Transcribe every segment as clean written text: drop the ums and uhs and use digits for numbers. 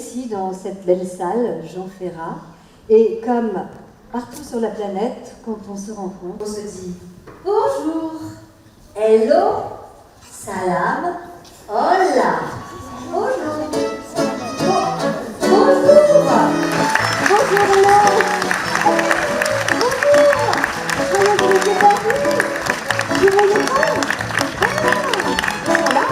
ici dans cette belle salle, Jean Ferrat, et comme partout sur la planète, quand on se rencontre, on se dit bonjour, hello, salam, hola, bonjour, bonjour, bonjour, hello, bonjour, je voyais que vous étiez pas venus, je ne voyais pas, voilà.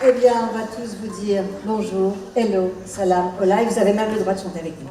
Eh bien, on va tous vous dire bonjour, hello, salam, hola, et vous avez même le droit de chanter avec nous.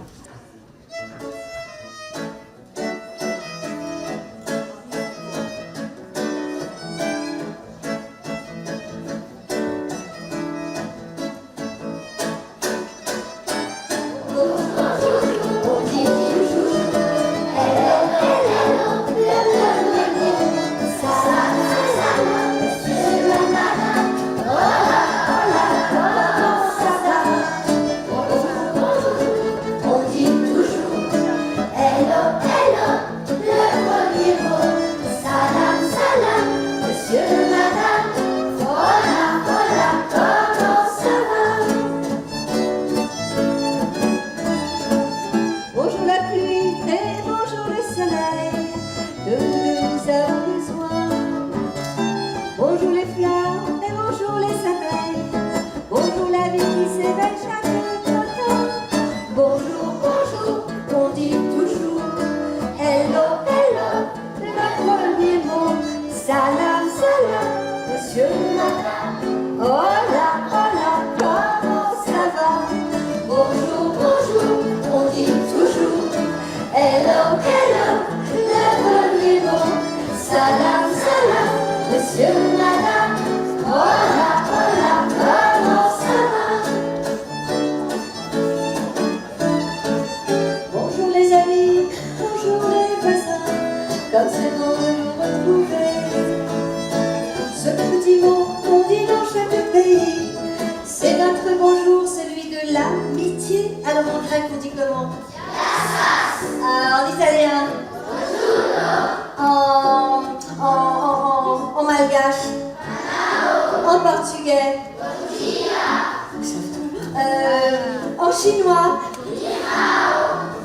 En chinois.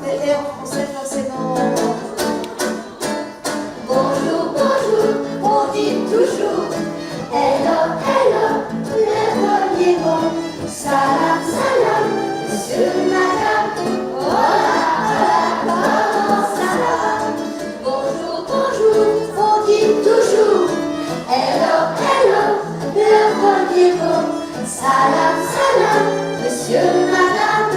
Et en français forcément. Bonjour, bonjour, on dit toujours hello, hello, le premier mot. Salam, salam, monsieur, madame. Hola, hola, comment ça va? Bonjour, bonjour, on dit toujours hello, hello, le premier mot. Salam, salam, monsieur, madame.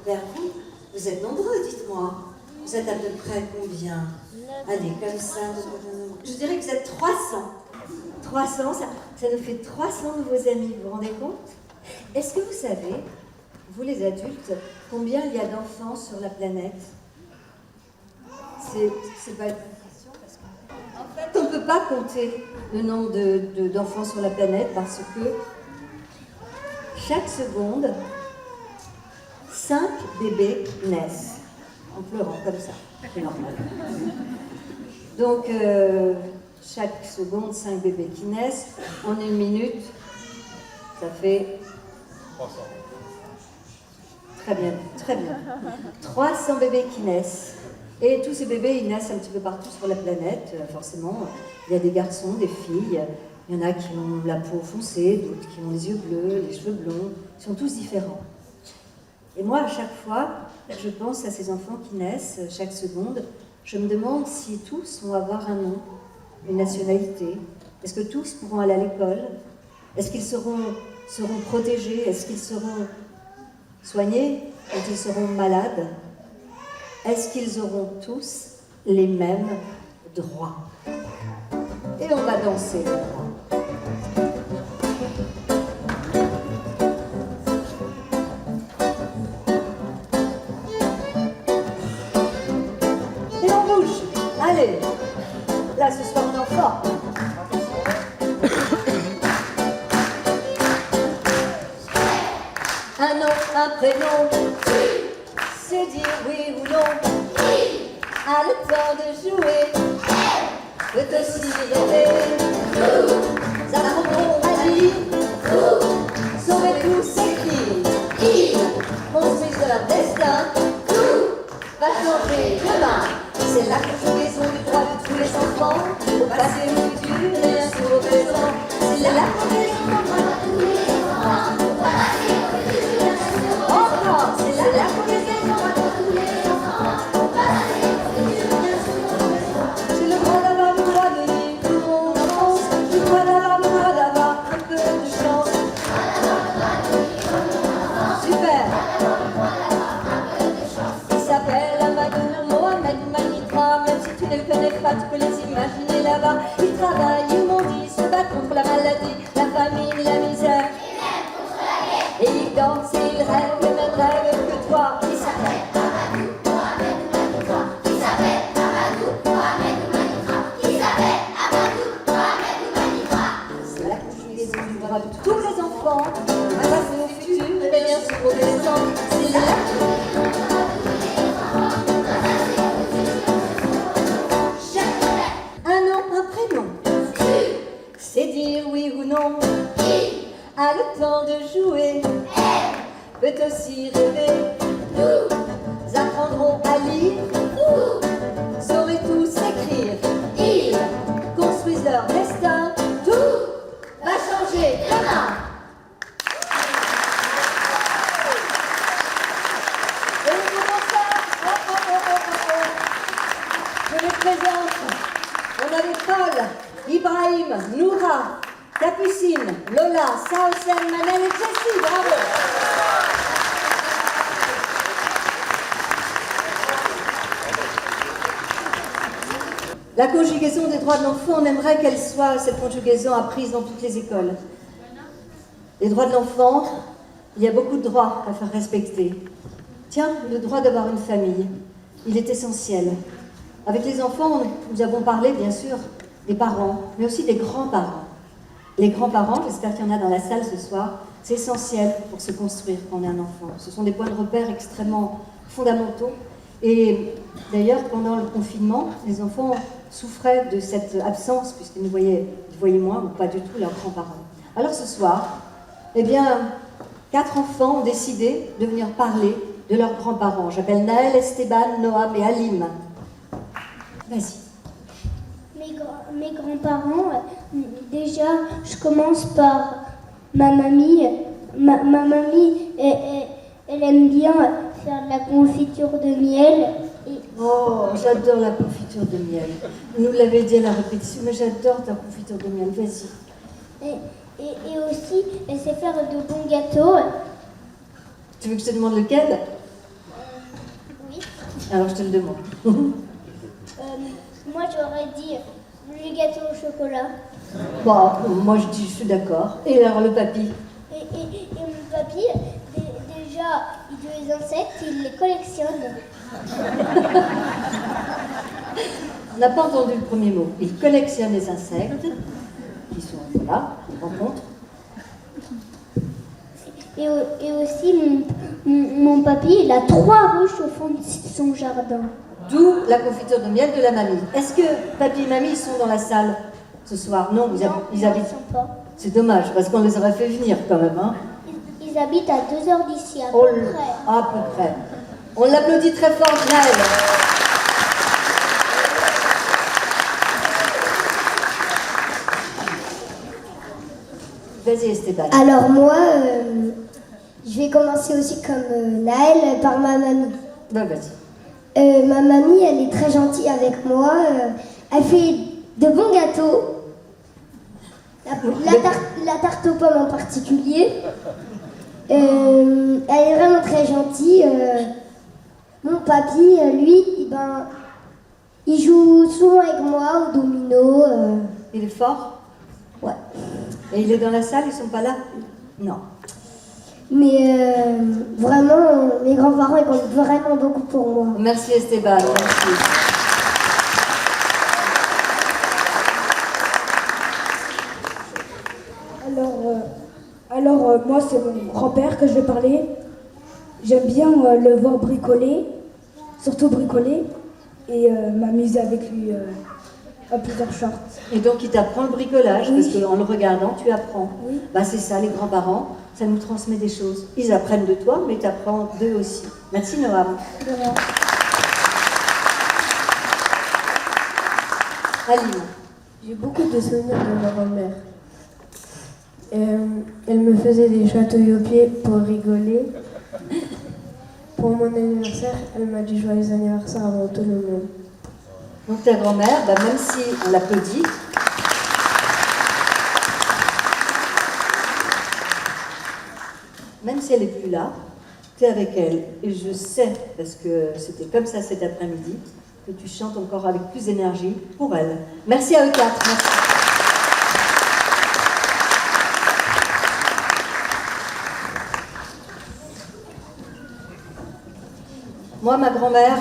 vers vous. Vous êtes nombreux, dites-moi. Vous êtes à peu près combien? Allez, comme ça. Je dirais que vous êtes 300. 300, ça nous fait 300 nouveaux amis, vous vous rendez compte? Est-ce que vous savez, vous les adultes, combien il y a d'enfants sur la planète? C'est pas une question parce qu'en fait, on ne peut pas compter le nombre d'enfants sur la planète parce que chaque seconde, 5 bébés naissent en pleurant comme ça. C'est normal. Donc, chaque seconde, 5 bébés qui naissent. En une minute, ça fait 300. Très bien, très bien. 300 bébés qui naissent. Et tous ces bébés, ils naissent un petit peu partout sur la planète, forcément. Il y a des garçons, des filles. Il y en a qui ont la peau foncée, d'autres qui ont les yeux bleus, les cheveux blonds. Ils sont tous différents. Et moi, à chaque fois, je pense à ces enfants qui naissent chaque seconde. Je me demande si tous vont avoir un nom, une nationalité. Est-ce que tous pourront aller à l'école? Est-ce qu'ils seront protégés? Est-ce qu'ils seront soignés quand ils seront malades? Est-ce qu'ils auront tous les mêmes droits? Et on va danser les droits. Et on bouge. Allez. Là, ce soir, on est en forme. Un nom, un prénom, c'est dire oui ou non. A le temps de jouer, peut aussi rêver. Nous apprendrons à lire, sauver tous ces qui construisent leur destin. Tout va changer demain. C'est la conjugaison du droit de tous les enfants, au passé, au futur et bien sûr au présent. C'est la conjugaison du droit de tous les enfants, au passé, au futur et bien sûr au présent. Encore, c'est la conjugaison du droit de tous les enfants, au passé, au futur et bien sûr au présent. J'ai le droit d'avoir le droit de vivre tout mon enfance, j'ai le droit d'avoir le droit d'avoir un peu de chance. Super. Il s'appelle Amadou Mohamed Manitra, même si tu ne le connais pas, tu peux les imaginer là-bas. Il travaille, ils m'ont dit, se bat contre la maladie, la famine, la misère. Et il danse et il rêve le même rêve que toi. Il s'appelle Amadou Mohamed Manitra. Il s'appelle Amadou Mohamed Manitra. Il s'appelle Amadou Mohamed Manitra. C'est la conjugaison du droit de tous les enfants, à passer au futur et bien sûr au présent. C'est la un nom, un prénom. C'est dire oui ou non. A le temps de jouer. Peut aussi rêver. Nous apprendrons à lire. Sauraient tous écrire. Ils construisent leur destin. Tout va changer demain. Et comment ça? Je les présente. On avait Paul, Ibrahim, Noura, Capucine, Lola, Saosen, Manel et Jessie. Bravo. La conjugaison des droits de l'enfant, on aimerait qu'elle soit, cette conjugaison, apprise dans toutes les écoles. Les droits de l'enfant, il y a beaucoup de droits à faire respecter. Tiens, le droit d'avoir une famille, il est essentiel. Avec les enfants, nous avons parlé, bien sûr, des parents, mais aussi des grands-parents. Les grands-parents, j'espère qu'il y en a dans la salle ce soir, c'est essentiel pour se construire quand on est un enfant. Ce sont des points de repère extrêmement fondamentaux. Et d'ailleurs, pendant le confinement, les enfants souffraient de cette absence, puisqu'ils ne voyaient moins ou pas du tout leurs grands-parents. Alors ce soir, eh bien, 4 enfants ont décidé de venir parler de leurs grands-parents. J'appelle Naël, Esteban, Noam et Alim. Vas-y. Mes grands-parents, déjà, je commence par ma mamie. Ma mamie, elle aime bien faire de la confiture de miel. Oh, j'adore la confiture de miel. Vous nous l'avez dit à la répétition, mais j'adore ta confiture de miel. Vas-y. Et aussi, elle sait faire de bons gâteaux. Tu veux que je te demande lequel? Alors je te le demande. Moi, j'aurais dit le gâteau au chocolat. Bon, moi je dis je suis d'accord. Et alors le papy? Et mon papy, déjà, il doit les insectes, il les collectionne. On n'a pas entendu le premier mot. Il collectionne les insectes, qui sont là, il rencontre. Et aussi, mon papy, il a 3 ruches au fond de son jardin. D'où la confiture de miel de la mamie. Est-ce que papy et mamie sont dans la salle ce soir? Non, ils habitent. Ils sont pas. C'est dommage, parce qu'on les aurait fait venir quand même. Hein. Ils habitent à 2 heures d'ici, à peu près. À peu près. On l'applaudit très fort, Naël. Vas-y, Esteban. Alors moi, je vais commencer aussi comme Naël par ma mamie. Ben, vas-y. Ma mamie, elle est très gentille avec moi. Elle fait de bons gâteaux. La tarte aux pommes en particulier. Elle est vraiment très gentille. Mon papy, lui, il joue souvent avec moi au domino. Il est fort? Ouais. Et il est dans la salle, ils sont pas là? Non. Mais vraiment, mes grands-parents, ils comptent vraiment beaucoup pour moi. Merci Esteban, merci. Alors, moi, c'est mon grand-père que je vais parler. J'aime bien le voir bricoler, surtout bricoler, et m'amuser avec lui à plusieurs sortes. Et donc il t'apprend le bricolage, Oui. parce qu'en le regardant, tu apprends. Oui. Bah, c'est ça, les grands-parents, ça nous transmet des choses. Ils apprennent de toi, mais tu apprends d'eux aussi. Merci Noam. Aline. J'ai beaucoup de souvenirs de ma grand-mère. Elle me faisait des chatouilles aux pieds pour rigoler. Pour mon anniversaire, elle m'a dit joyeux anniversaire avant tout le monde. Donc ta grand-mère, bah, même si on l'applaudit, même si elle n'est plus là, tu es avec elle. Et je sais, parce que c'était comme ça cet après-midi, que tu chantes encore avec plus d'énergie pour elle. Merci à eux quatre. Merci. Moi, ma grand-mère,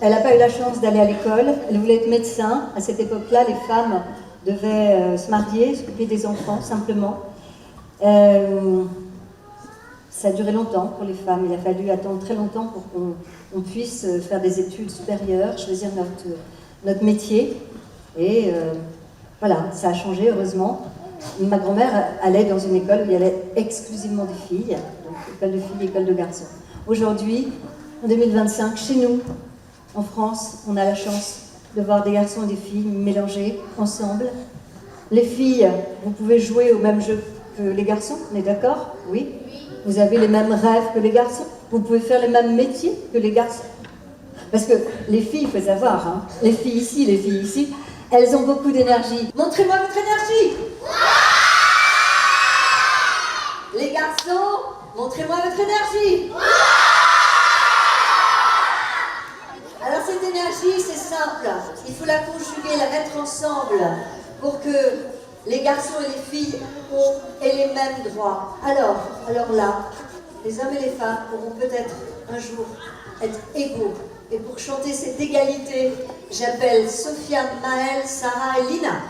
elle n'a pas eu la chance d'aller à l'école. Elle voulait être médecin. À cette époque-là, les femmes devaient se marier, s'occuper des enfants, simplement. Ça a duré longtemps pour les femmes. Il a fallu attendre très longtemps pour qu'on puisse faire des études supérieures, choisir notre métier. Et voilà, ça a changé, heureusement. Ma grand-mère allait dans une école où il y avait exclusivement des filles, donc école de filles, école de garçons. Aujourd'hui, en 2025, chez nous, en France, on a la chance de voir des garçons et des filles mélangés ensemble. Les filles, vous pouvez jouer au même jeu que les garçons, on est d'accord? Oui. Vous avez les mêmes rêves que les garçons. Vous pouvez faire les mêmes métiers que les garçons. Parce que les filles, il faut savoir, hein, les filles ici, elles ont beaucoup d'énergie. Montrez-moi votre énergie. Les garçons, montrez-moi votre énergie. Alors cette énergie, c'est simple. Il faut la conjuguer, la mettre ensemble pour que les garçons et les filles aient les mêmes droits. Alors là, les hommes et les femmes pourront peut-être un jour être égaux. Et pour chanter cette égalité, j'appelle Sofiane, Maëlle, Sarah et Lina.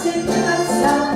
C'est mieux comme ça.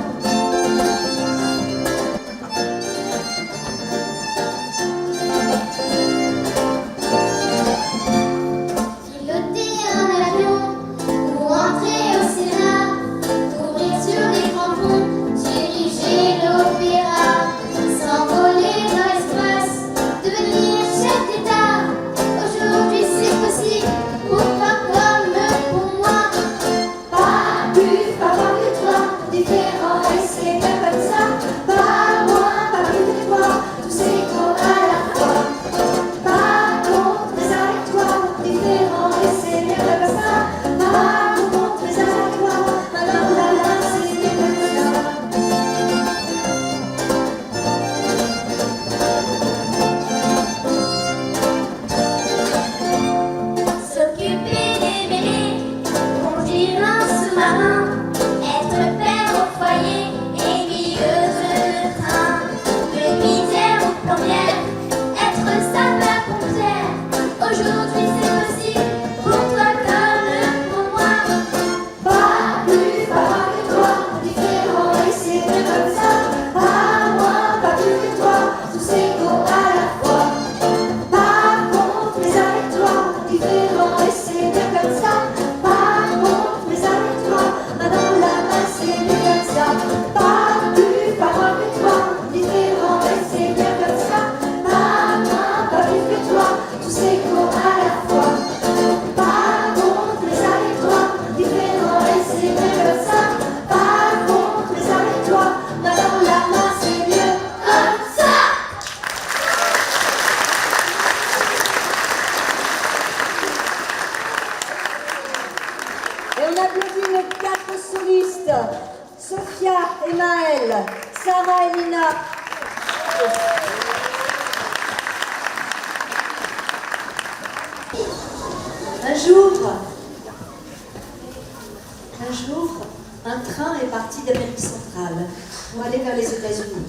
train est parti d'Amérique centrale pour aller vers les États-Unis.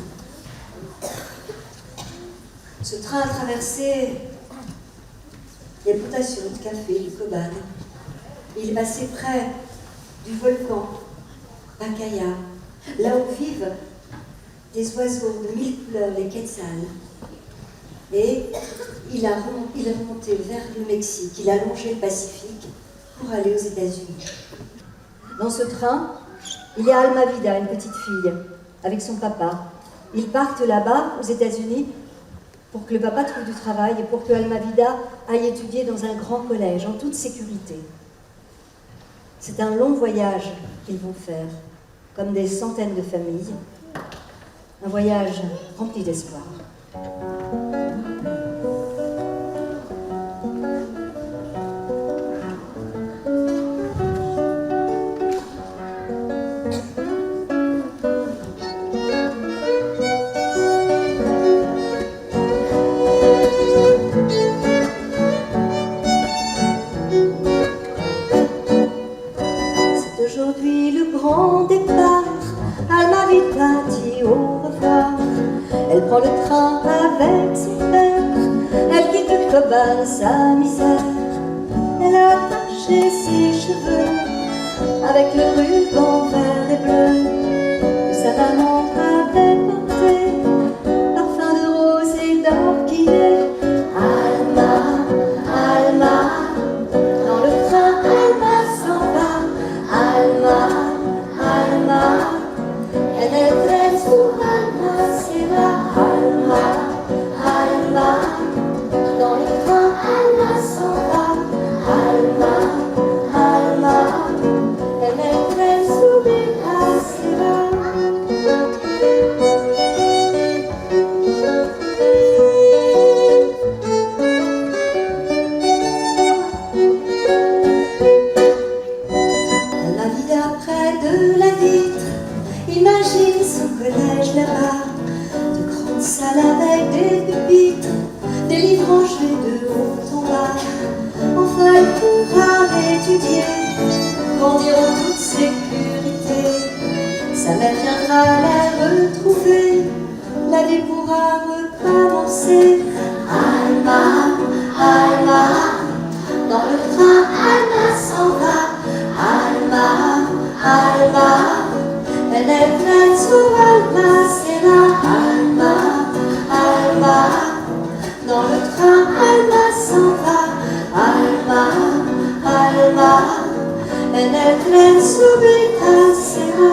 Ce train a traversé les plantations de café du Coban. Il est passé près du volcan Pacaya, là où vivent des oiseaux de 1000 couleurs, les quetzals. Et il est remonté vers le Mexique, il a longé le Pacifique pour aller aux États-Unis. Dans ce train, il y a Alma Vida, une petite fille, avec son papa. Ils partent là-bas, aux États-Unis, pour que le papa trouve du travail et pour que Alma Vida aille étudier dans un grand collège, en toute sécurité. C'est un long voyage qu'ils vont faire, comme des centaines de familles. Un voyage rempli d'espoir. Aujourd'hui le grand départ, Alma Vida dit au revoir. Elle prend le train avec son père, elle quitte le Coban, sa misère. Elle a attaché ses cheveux avec le ruban vert et bleu que sa maman avait porté, parfum de rose et d'orchidée. Alma, Alma, dans le train Alma s'en va. Alma, Alma, en el tren su alma se va. Alma, Alma, dans le train Alma s'en va. Alma, Alma, en el tren su vida se va. Alma Vida près de la vitre, imagine son collège là-bas, de grandes salles avec des pupitres, des livres rangés de haut en bas. Enfin elle pourra étudier, grandir en toute sécurité. Sa mère viendra la retrouver, la vie pourra recommencer. Alma, Alma, dans le train Alma s'en va. Alma, Alma, en el tren su alma se va. Alma, Alma, dans le train Alma s'en va. Alma, Alma, en el tren su vida se va.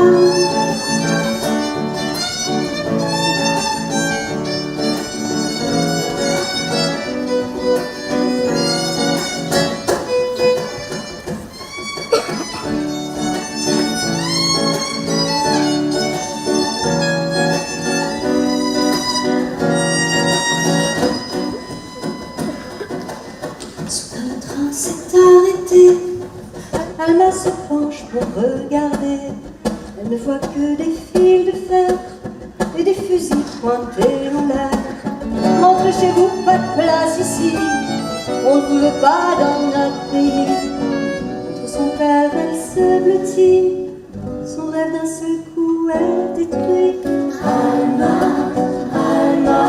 Soudain le train s'est arrêté, Alma se penche pour regarder. Elle ne voit que des fils de fer et des fusils pointés en l'air. Rentrez chez vous, pas de place ici, on ne vous veut pas dans notre pays. Contre son père, elle se blottit, son rêve d'un seul coup est détruit. Alma, Alma,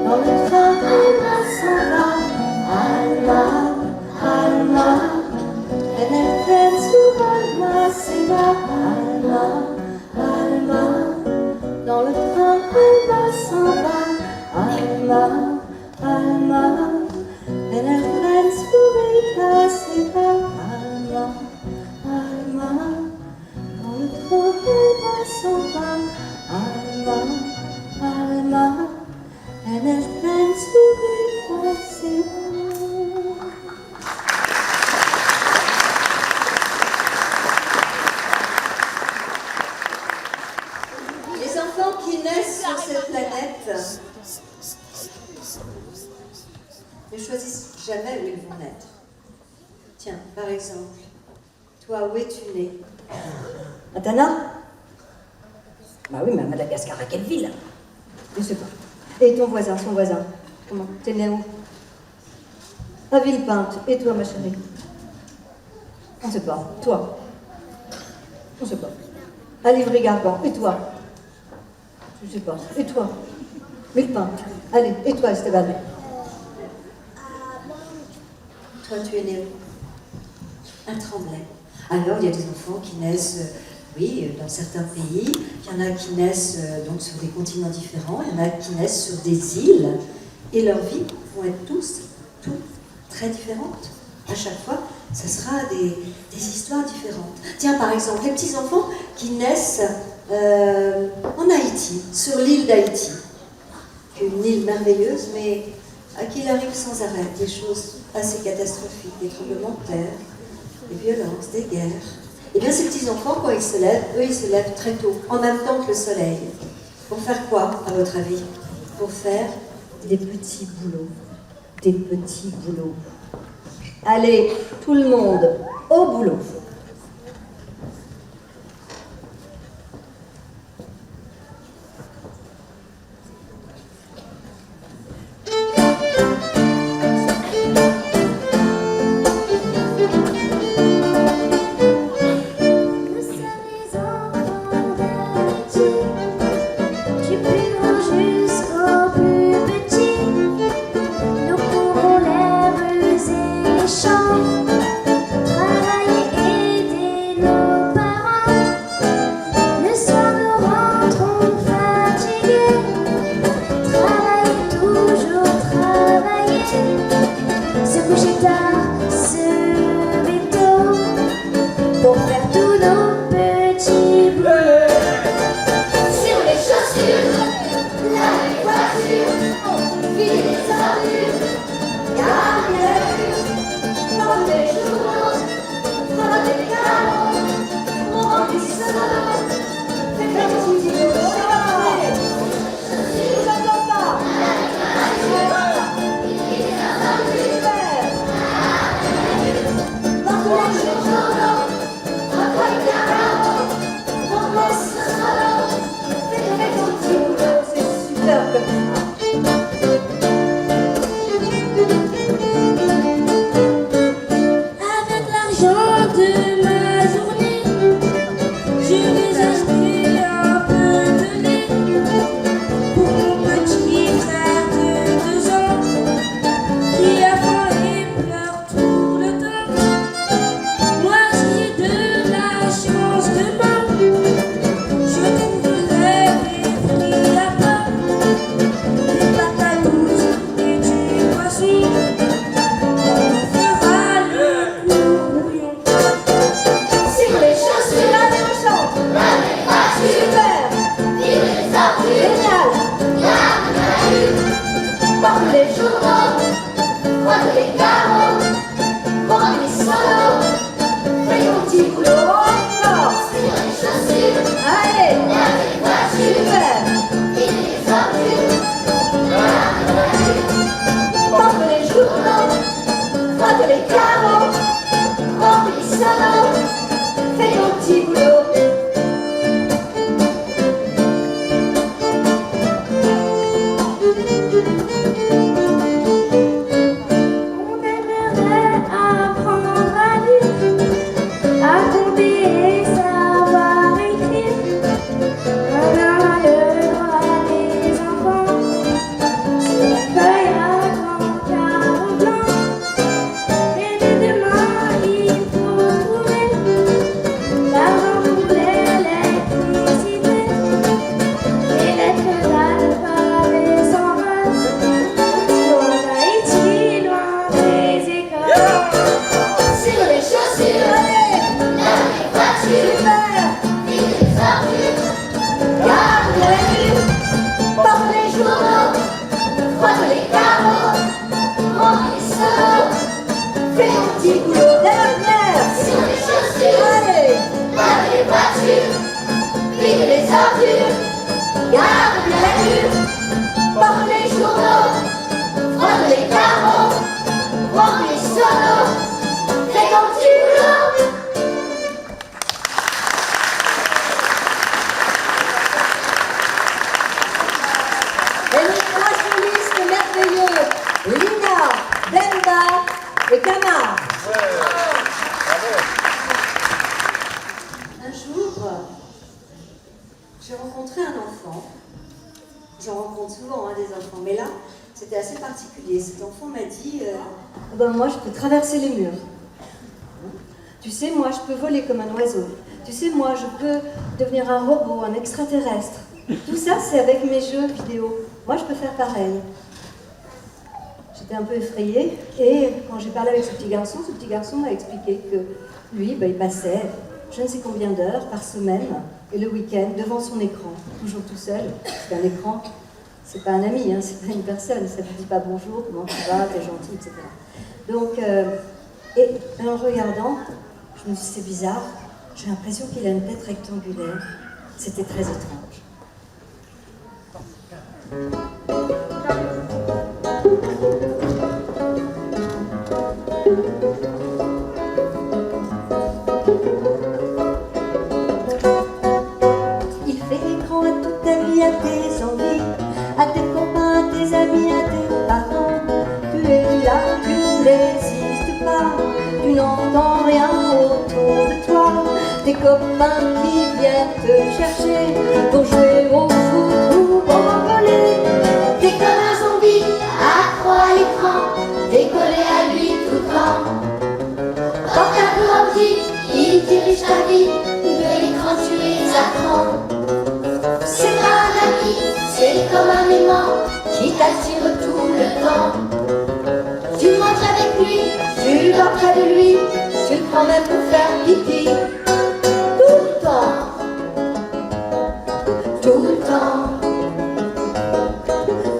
dans le train Alma s'en va. Alma, Alma, en el tren su alma se va. Alma, Alma, dans le train Alma s'en va. Alma, Alma, en el tren su vida se va. Alma, Alma, dans le train Alma s'en va. Alma, Alma, en el tren su vida se va. Les enfants qui naissent sur cette planète ne choisissent jamais où ils vont naître. Tiens, par exemple, toi, où es-tu né? À Tana? Bah oui, mais à Madagascar, à quelle ville? Je sais pas. Et ton voisin, son voisin? Comment? T'es né où? À Villepinte. Et toi, ma chérie? On sait pas. Toi? On sait pas. Allez, vrai Gargan, et toi? Je sais pas. Et toi? Villepin. Allez, et toi, Esteban? Toi, tu es né à Tremblay. Alors, il y a des enfants qui naissent, oui, dans certains pays. Il y en a qui naissent donc sur des continents différents. Il y en a qui naissent sur des îles. Et leurs vies vont être toutes très différentes. À chaque fois, ce sera des histoires différentes. Tiens, par exemple, les petits-enfants qui naissent en Haïti, sur l'île d'Haïti. Une île merveilleuse, mais à qui il arrive sans arrêt des choses assez catastrophiques, des tremblements de terre, des violences, des guerres. Eh bien, ces petits-enfants, quand ils se lèvent, eux, ils se lèvent très tôt, en même temps que le soleil. Pour faire quoi, à votre avis? Pour faire des petits boulots. Des petits boulots. Allez, tout le monde, au boulot. On aime C'était assez particulier. Cet enfant m'a dit ah ben moi, je peux traverser les murs. Tu sais, moi, je peux voler comme un oiseau. Tu sais, moi, je peux devenir un robot, un extraterrestre. Tout ça, c'est avec mes jeux vidéo. Moi, je peux faire pareil. J'étais un peu effrayée. Et quand j'ai parlé avec ce petit garçon m'a expliqué que lui, il passait je ne sais combien d'heures par semaine et le week-end devant son écran, toujours tout seul. C'est un écran, c'est pas un ami, hein, c'est pas une personne, ça ne vous dit pas bonjour, comment tu vas, t'es gentil, etc. Donc, et en regardant, je me suis dit c'est bizarre, j'ai l'impression qu'il a une tête rectangulaire. C'était très étrange. À tes envies, à tes copains, à tes amis, à tes parents. Tu es là, tu n'existes pas, tu n'entends rien autour de toi. Tes copains qui viennent te chercher pour jouer au foot ou au volley. T'es comme un zombie, accro à l'écran, décollé à lui tout le temps. Portable ordi, il dirige ta vie, de l'écran tu es accro. C'est pas un ami, c'est comme un aimant qui t'attire tout le temps. Tu manges avec lui, tu dors près de lui, tu le prends même pour faire pipi. Tout le temps, tout le temps,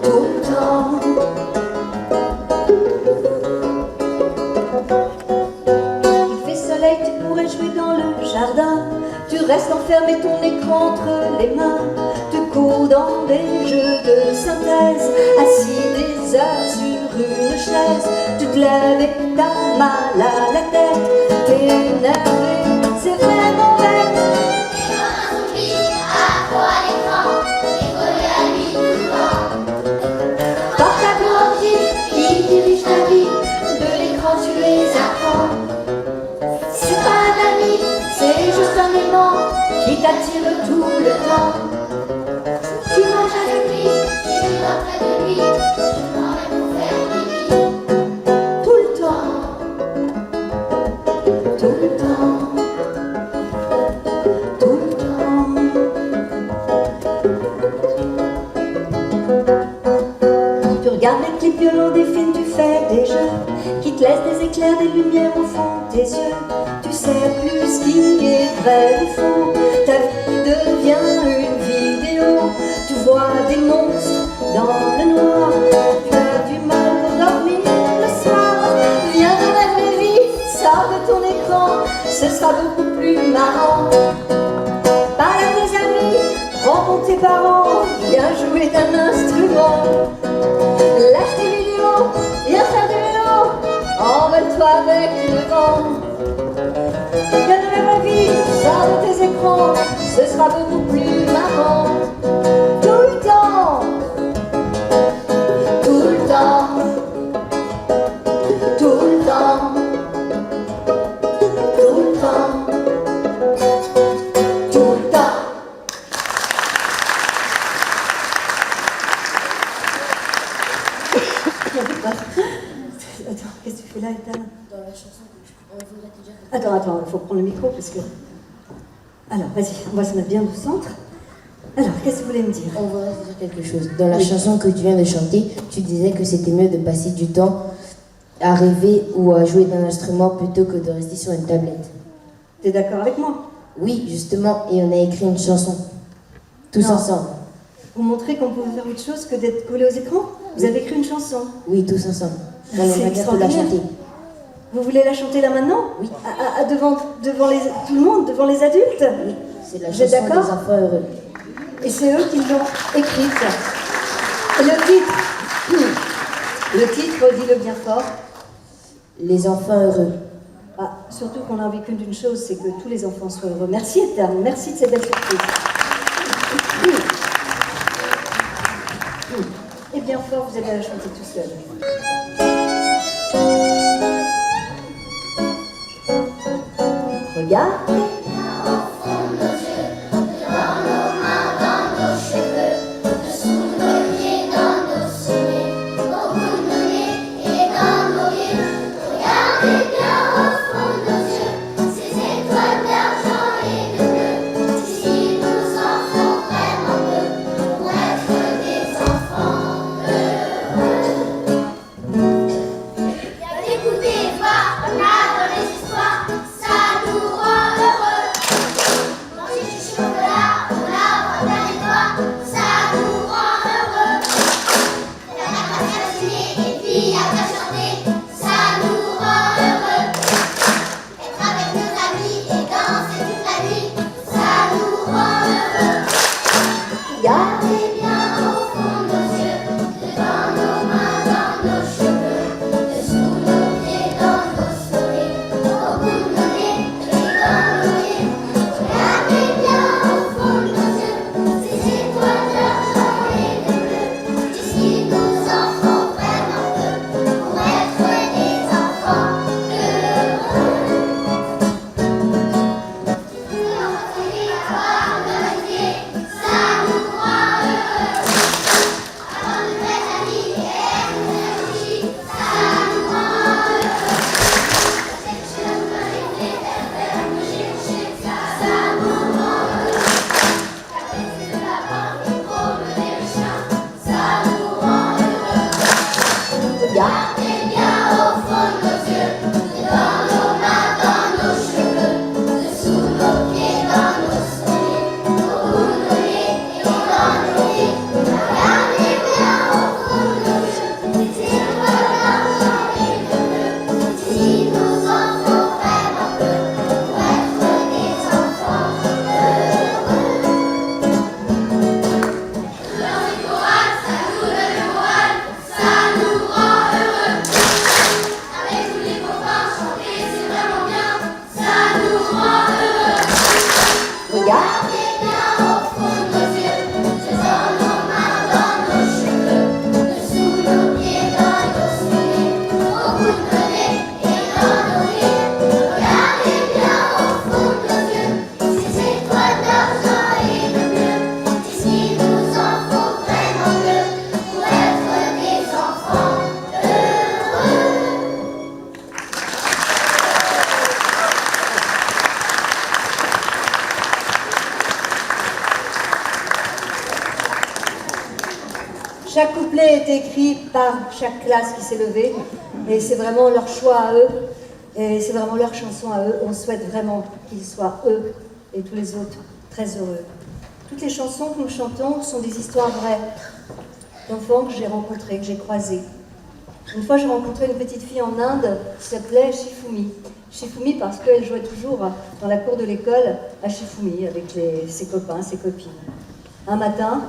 tout le temps. Il fait soleil, tu pourrais jouer dans le jardin. Tu restes enfermé, ton écran entre les mains. Tu cours dans des jeux de synthèse, assis des heures sur une chaise. Tu te lèves et t'as mal à la tête. T'es énervé, c'est vraiment bête. T'es comme un zombie, accro à l'écran, décollé à lui tout le temps. Portable ordi, il dirige ta vie, de l'écran tu es accro. C'est pas un ami, c'est juste un aimant qui t'attire tout le temps. Tu manges avec lui, tu dors près de lui, tu prends même pour faire pipi. Tout le temps, tout le temps, tout le temps. Tu regardes les clips violents des films, tu fais des jeux qui te laissent des éclairs, des lumières au fond de tes yeux. Tu sais plus ce qui est vrai ou faux. Ta vie devient une vidéo. Tu vois des monstres dans le noir. Tu as du mal pour dormir le soir. Viens dans la vraie vie, sors de ton écran. Ce sera beaucoup plus marrant. Parle à tes amis, rencontre tes parents. Viens jouer d'un instrument. Lâche tes vidéos, viens faire du vélo. Envole-toi avec le vent. Viens dans la vraie vie, sors de tes écrans. Ce sera beaucoup plus marrant. Tout le temps, Tout le temps, tout le temps, tout le temps, tout le temps. Attends, qu'est-ce que tu fais là, Ethan? Dans la chanson, on voudrait te dire... Attends, il faut prendre le micro parce que... Alors, vas-y, on va se mettre bien au centre. Alors, qu'est-ce que vous voulez me dire? On voudrait te dire quelque chose. Dans la chanson que tu viens de chanter, tu disais que c'était mieux de passer du temps à rêver ou à jouer d'un instrument plutôt que de rester sur une tablette. T'es d'accord avec moi? Oui, justement, et on a écrit une chanson. Tous Non. ensemble. Pour montrer qu'on pouvait faire autre chose que d'être collé aux écrans? Vous avez écrit une chanson? Oui, tous ensemble. On C'est aimerait bien te la extraordinaire. chanter. Vous voulez la chanter là maintenant? Oui. Devant tout le monde, devant les adultes? Oui, c'est la Vous êtes chanson des d'accord? enfants heureux. Et c'est eux qui l'ont écrite. Et le titre, dis-le bien fort. Les enfants heureux. Ah, surtout qu'on a envie qu'une d'une chose, c'est que tous les enfants soient heureux. Merci Ethan, merci de cette belle surprise. Et bien fort, vous allez la chanter tout seul. Regardez. Dans nos cheveux, dessous nos pieds, dans nos souliers, Regardez bien au fond de nos yeux, dans nos mains, dans nos cheveux, dessous nos pieds, dans nos souliers, au bout de nos nez et dans nos pieds. Regardez bien au fond de nos yeux, des étoiles d'argent et de bleu. Si nous en faut vraiment peu pour être des enfants heureux. Dans les chorales, ça nous donne le moral, ça nous rend heureux. Avec tous les copains, chanter c'est vraiment bien, ça nous rend heureux. Regardez bien au fond de nos yeux, dans nos mains, dans nos cheveux, dessous nos pieds, dans nos souliers, au bout de nos nez et dans nos pieds. Regardez bien au fond de nos yeux, ces étoiles d'argent et de bleu. D'ici nous en faut vraiment peu pour être des enfants heureux. Chaque couplet est écrit par chaque classe qui s'est levée, et c'est vraiment leur choix à eux, et c'est vraiment leur chanson à eux. On souhaite vraiment qu'ils soient, eux et tous les autres, très heureux. Toutes les chansons que nous chantons sont des histoires vraies, d'enfants que j'ai rencontrés, que j'ai croisés. Une fois, j'ai rencontré une petite fille en Inde qui s'appelait Shifumi. Shifumi parce qu'elle jouait toujours dans la cour de l'école à Shifumi avec ses copains, ses copines. Un matin,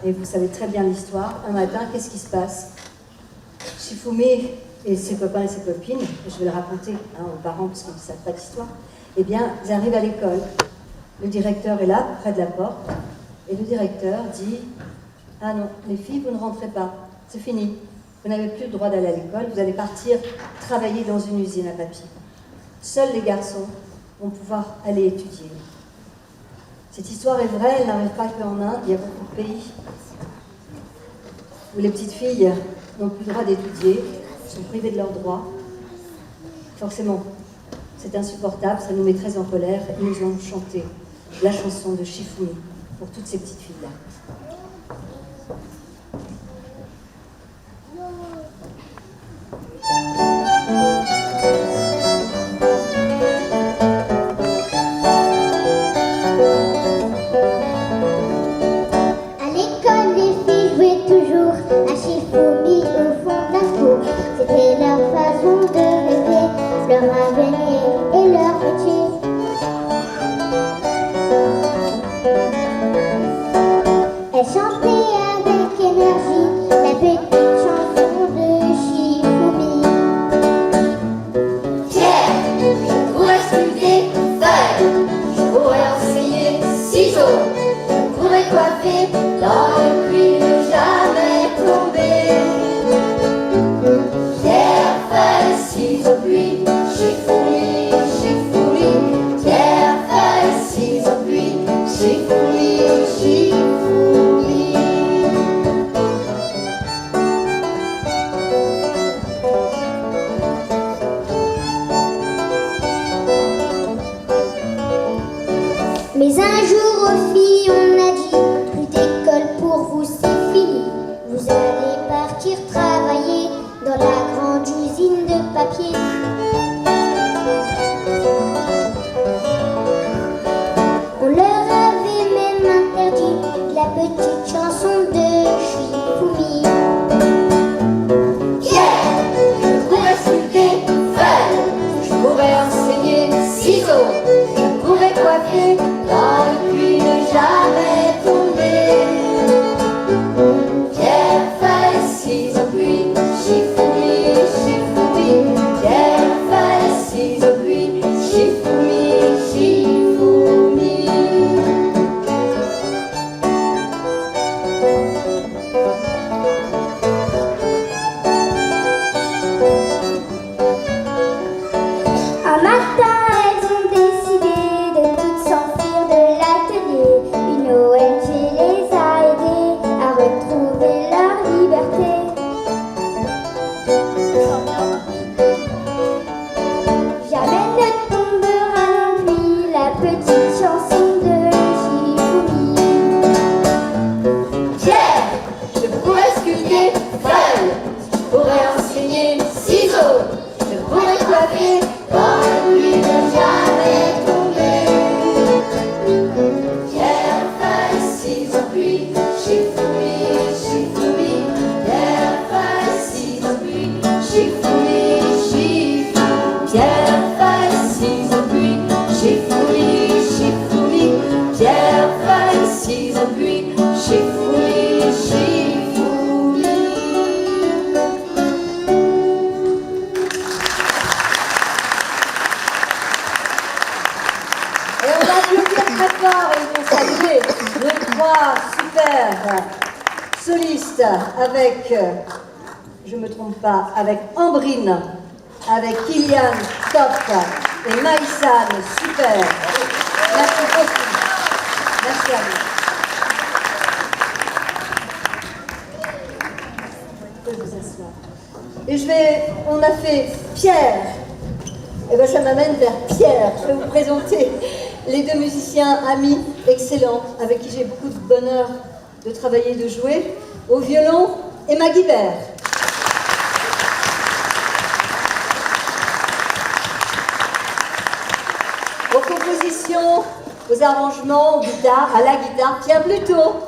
et vous savez très bien l'histoire, un matin, qu'est-ce qui se passe? Shifumi et ses copains et ses copines, je vais le raconter aux parents parce qu'ils ne savent pas d'histoire, eh bien, ils arrivent à l'école. Le directeur est là, près de la porte, et le directeur dit « Ah non, les filles, vous ne rentrez pas, c'est fini. Vous n'avez plus le droit d'aller à l'école, vous allez partir travailler dans une usine à papier. Seuls les garçons vont pouvoir aller étudier. » Cette histoire est vraie, elle n'arrive pas qu'en Inde, il y a beaucoup de pays où les petites filles n'ont plus le droit d'étudier, sont privées de leurs droits. Forcément, c'est insupportable, ça nous met très en colère, et nous allons chanter la chanson de Shifumi pour toutes ces petites filles-là. À l'école, les filles jouaient toujours à Shifumi au fond de la cour. C'était leur façon de rêver, leur avenir et leur métier. Elles chantaient avec énergie la petite chanson de Shifumi. Pierre, je pourrais sculpter feuille, je pourrais enseigner ciseaux, je pourrais coiffer dans le puits ne jamais tomber. Pierre, feuille, ciseaux, puits, Shifumi, Shifumi. Pierre, feuille, ciseaux, puits, Shifumi, Shifumi. Mais un jour aux filles on a dit plus d'école pour vous c'est fini. Vous allez partir travailler dans la grande usine de papier. On leur avait même interdit la petite chanson de Shifumi. Pierre, je pourrais sculpter feuille, je pourrais enseigner ciseaux, je pourrais coiffer dans le puits ne jamais tomber. Pierre, feuille, ciseaux, puits, Shifumi, Shifumi. Pierre, soliste avec, je ne me trompe pas, avec Ambrine, avec Kylian, top, et Maïsan, super. Merci beaucoup. Merci à vous. Vous pouvez vous asseoir. Et on a fait Pierre. Et bien ça m'amène vers Pierre. Je vais vous présenter les deux musiciens amis excellents avec qui j'ai beaucoup de bonheur de travailler et de jouer. Au violon, Emma Guibert. Aux compositions, aux arrangements, à la guitare, Pierre Plutot.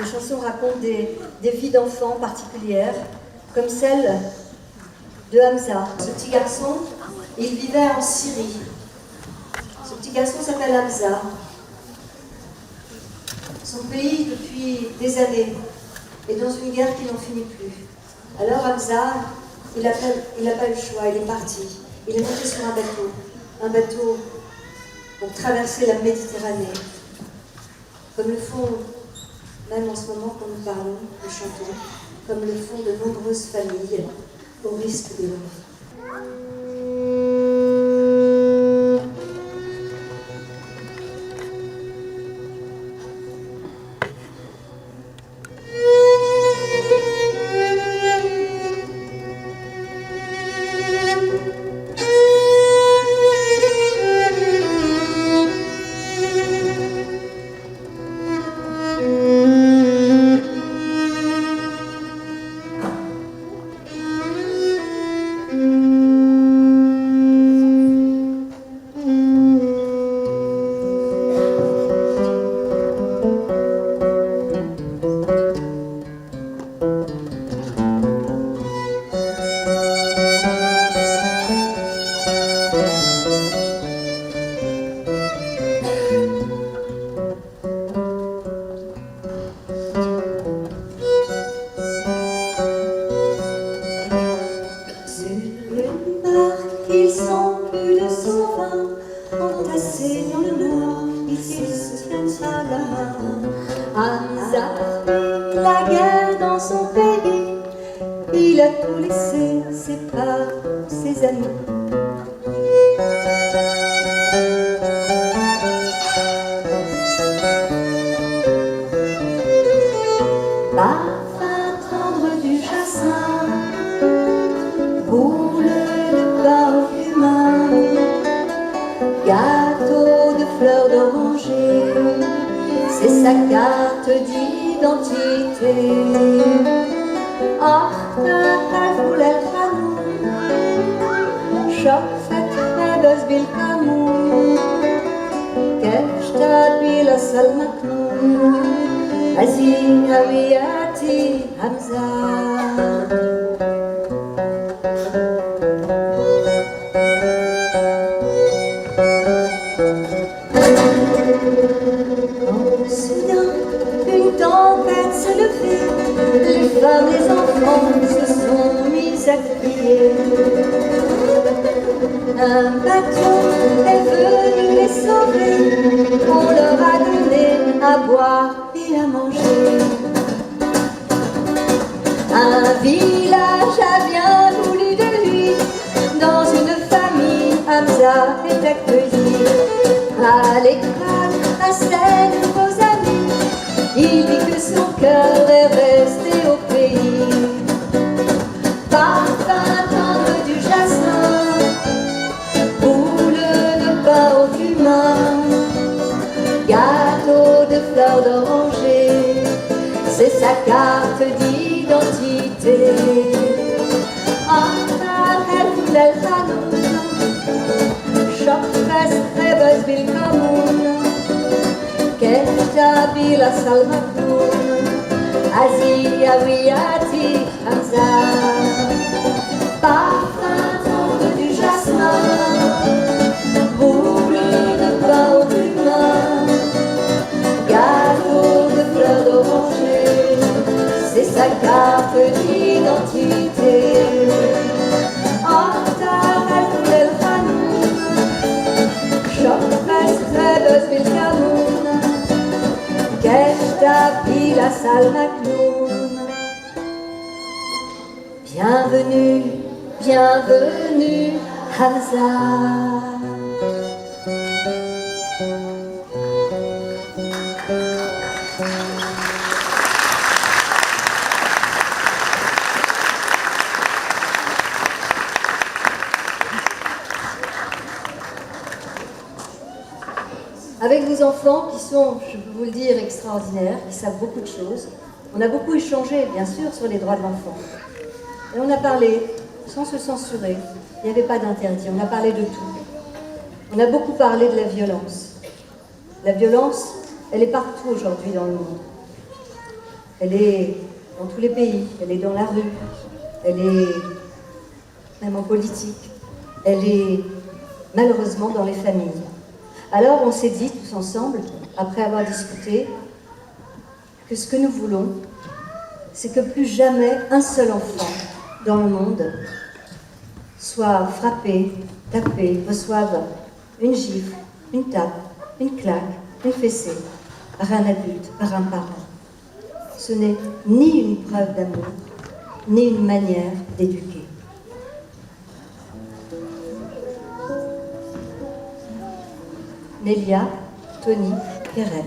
Les chansons racontent des vies d'enfants particulières, comme celle de Hamza. Ce petit garçon, il vivait en Syrie. Ce petit garçon s'appelle Hamza. Son pays, depuis des années, est dans une guerre qui n'en finit plus. Alors Hamza, il n'a pas eu le choix, il est parti. Il est monté sur un bateau pour traverser la Méditerranée, comme le font, même en ce moment quand nous parlons, nous chantons, comme le font de nombreuses familles, au risque de leur vie. Choc, t'habille la salle Macloun. Bienvenue, bienvenue, Hamza. Avec vos enfants qui sont, je peux vous le dire, extraordinaires, qui savent beaucoup de choses, on a beaucoup échangé, bien sûr, sur les droits de l'enfant. Et on a parlé, sans se censurer, il n'y avait pas d'interdit, on a parlé de tout. On a beaucoup parlé de la violence. La violence, elle est partout aujourd'hui dans le monde. Elle est dans tous les pays, elle est dans la rue, elle est même en politique, elle est malheureusement dans les familles. Alors on s'est dit tous ensemble, après avoir discuté, que ce que nous voulons, c'est que plus jamais un seul enfant dans le monde soit frappé, tapé, reçoive une gifle, une tape, une claque, une fessée par un adulte, par un parent. Ce n'est ni une preuve d'amour, ni une manière d'éduquer. Nélia, Tony, Keren.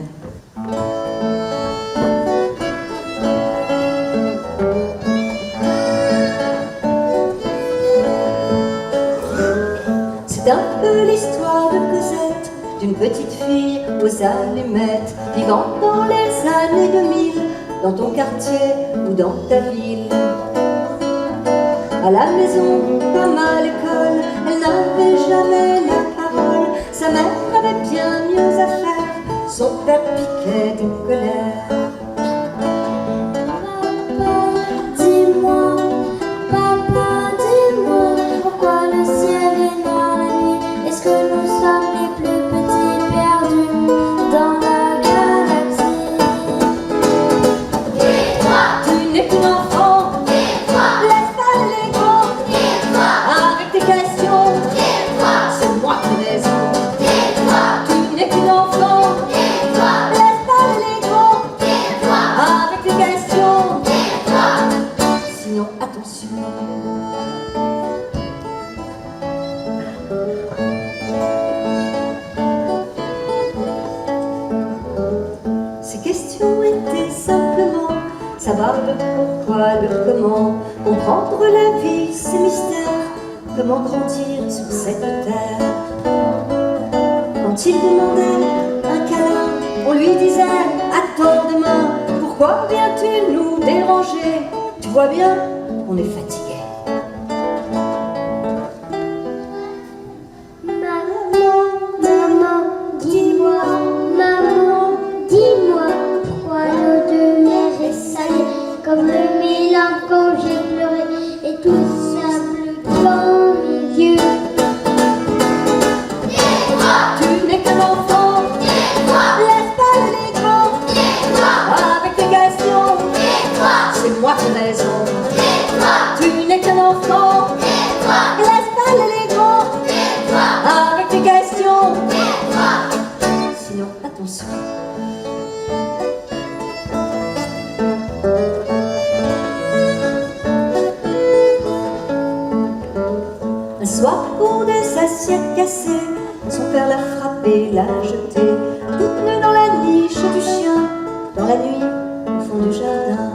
C'est un peu l'histoire de Cosette, d'une petite fille aux allumettes, vivant dans les années 2000, dans ton quartier ou dans ta ville. À la maison comme à l'école, elle n'avait jamais la parole. Sa mère avait bien mieux à faire, son père piquait d'une colère. Papa, dis-moi, pourquoi le ciel est noir la nuit? Est-ce que nous sommes les plus petits perdus dans la galaxie? Dis-moi, Tu n'es qu'un enfant, dis-moi, laisse pas les grands, dis-moi, avec tes questions, dis-moi, c'est moi qui ai raison. dis-moi, Tu n'es qu'un enfant, dis-moi, laisse pas les grands, dis-moi, avec tes questions, dis-moi. sinon attention. Ces questions étaient simplement savoir le pourquoi, le comment, comprendre la vie, ses mystères, comment grandir sur cette terre. Quand il demandait un câlin, on lui disait attends demain, pourquoi viens-tu nous déranger? Tu vois bien, on est fatigué. Maman, dis-moi, pourquoi l'eau de mer est salée comme le mélange quand j'ai pleuré et tout sable dans mes yeux. Dis-moi, Tu n'es qu'un enfant, dis-moi, laisse pas les grands, dis-moi, avec tes questions, dis-moi, c'est moi qui ai raison. dis-moi, Tu n'es qu'un enfant, dis-moi, laisse pas les grands, dis-moi, avec tes questions, dis-moi. sinon attention. Un soir pour des assiettes cassées, son père l'a frappé, l'a jeté, toute nue dans la niche du chien, dans la nuit, au fond du jardin.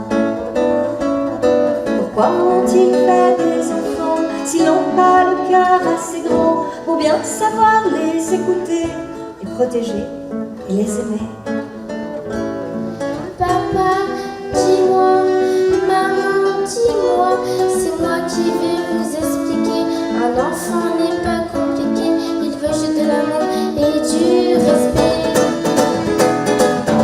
Pourquoi ont-ils fait des enfants s'ils n'ont pas le cœur assez grand pour bien savoir les écouter, les protéger et les aimer? Papa, dis-moi, maman, dis-moi, c'est moi qui vais vous expliquer. Un enfant n'est pas compliqué, il veut juste de l'amour et du respect.